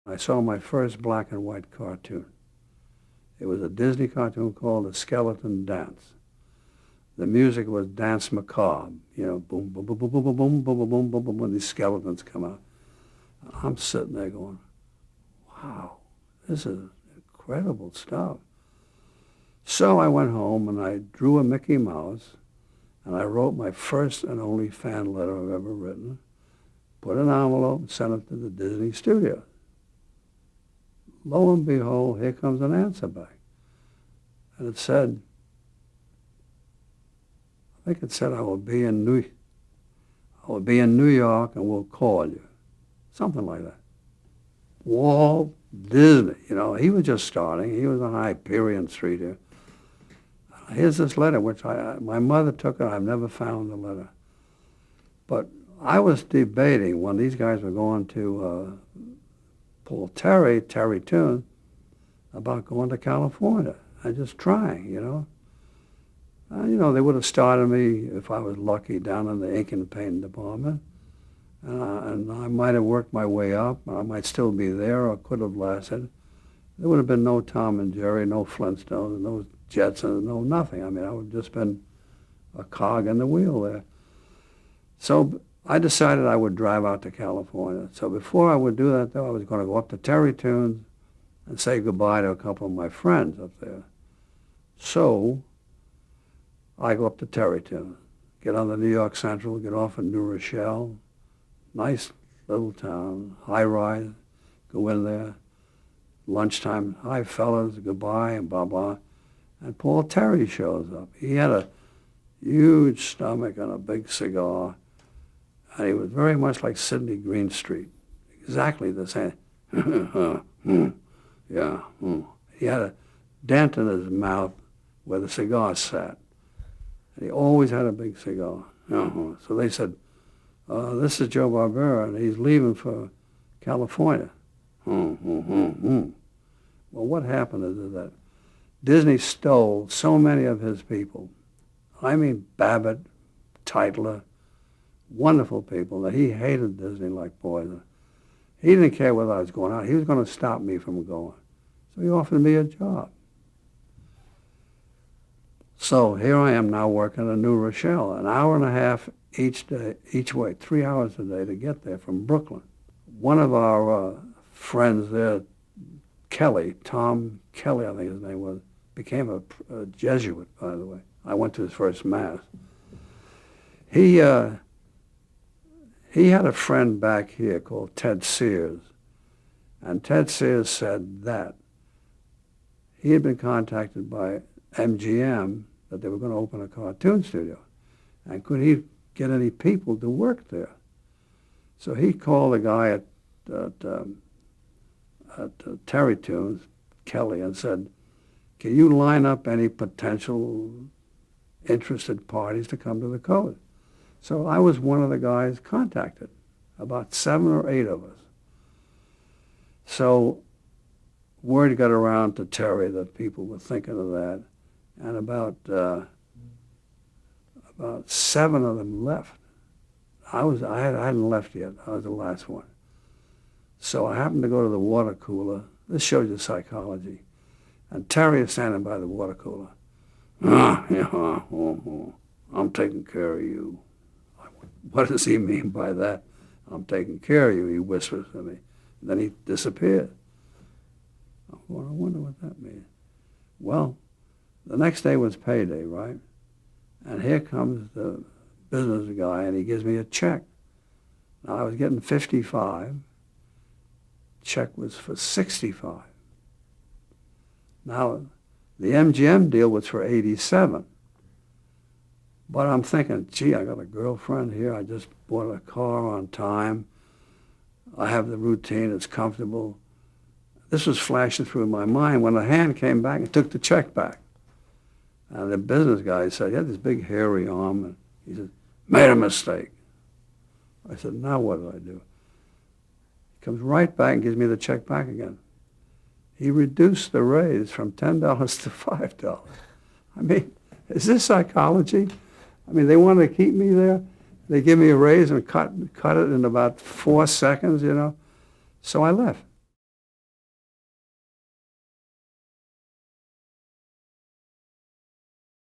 I saw my first black and white cartoon. It was a Disney cartoon called The Skeleton Dance. The music was Dance Macabre, boom, boom, boom, boom, boom, boom, boom, boom, boom, boom, boom, boom, when these skeletons come out. I'm sitting there going, wow, this is incredible stuff. So I went home and I drew a Mickey Mouse and I wrote my first and only fan letter I've ever written, put an envelope and sent it to the Disney studio. Lo and behold, here comes an answer back. And it said, I think it said, I will be in New York and we'll call you. Something like that. Walt Disney, he was just starting. He was on Hyperion Street here. Here's this letter, which my mother took it. I've never found the letter. But I was debating when these guys were going to Paul Terrytoons, about going to California and just trying, they would have started me, if I was lucky, down in the ink and paint department. And I might have worked my way up. I might still be there or could have lasted. There would have been no Tom and Jerry, no Flintstones, no Jetsons, no nothing. I mean, I would have just been a cog in the wheel there. So I decided I would drive out to California. So before I would do that, though, I was going to go up to Terrytoons and say goodbye to a couple of my friends up there. So I go up to Terrytoons, get on the New York Central, get off at New Rochelle, nice little town, high rise, go in there, lunchtime, hi fellas, goodbye, and blah, blah. And Paul Terry shows up. He had a huge stomach and a big cigar, and he was very much like Sidney Greenstreet, exactly the same. Yeah. He had a dent in his mouth where the cigar sat. And he always had a big cigar. So they said, this is Joe Barbera, and he's leaving for California. Well, what happened is that Disney stole so many of his people. I mean, Babbitt, Titler, wonderful people, that he hated Disney like poison. He didn't care whether I was going out. He was going to stop me from going. So he offered me a job. So here I am now working in New Rochelle, an hour and a half each day, each way, 3 hours a day to get there from Brooklyn. One of our friends there, Kelly, Tom Kelly, I think his name was, became a Jesuit, by the way. I went to his first Mass. He had a friend back here called Ted Sears, and Ted Sears said that he had been contacted by MGM that they were going to open a cartoon studio, and could he get any people to work there? So he called a guy at Terrytoons, Kelly, and said, can you line up any potential interested parties to come to the Code? So I was one of the guys contacted, about 7 or 8 of us. So word got around to Terry that people were thinking of that, and about 7 of them left. I hadn't left yet. I was the last one. So I happened to go to the water cooler. This shows you psychology. And Terry is standing by the water cooler. I'm taking care of you. What does he mean by that? I'm taking care of you, he whispers to me. And then he disappeared. I wonder what that means. Well, the next day was payday, right? And here comes the business guy, and he gives me a check. Now, I was getting 55. Check was for 65. Now, the MGM deal was for 87. But I'm thinking, gee, I got a girlfriend here. I just bought a car on time. I have the routine. It's comfortable. This was flashing through my mind when the hand came back and took the check back. And the business guy said, he had this big hairy arm, and he said, made a mistake. I said, now what do I do? He comes right back and gives me the check back again. He reduced the raise from $10 to $5. I mean, is this psychology? I mean, they wanted to keep me there. They give me a raise and cut it in about 4 seconds, So I left.